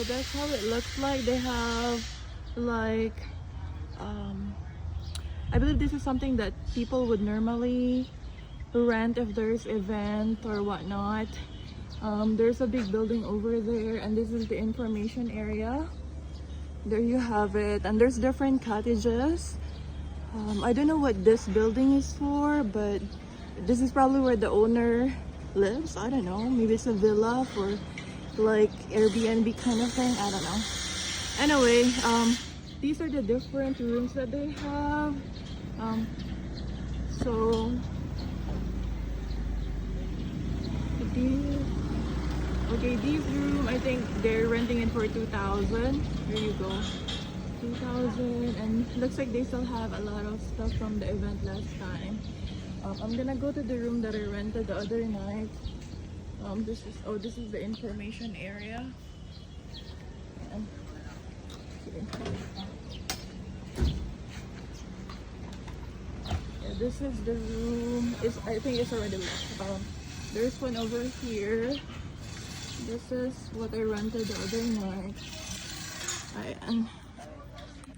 that's how it looks like. They have like I believe this is something that people would normally rent if there's event or whatnot. There's a big building over there, and this is the information area. There you have it, and there's different cottages. I don't know what this building is for, but this is probably where the owner lives. I don't know, maybe it's a villa for like Airbnb kind of thing. I don't know. Anyway, these are the different rooms that they have. So these room, I think they're renting it for 2,000. There you go, 2,000, and looks like they still have a lot of stuff from the event last time. I'm gonna go to the room that I rented the other night. This is the information area. And yeah, this is the room. I think it's already locked. There's one over here. This is what I rented the other night.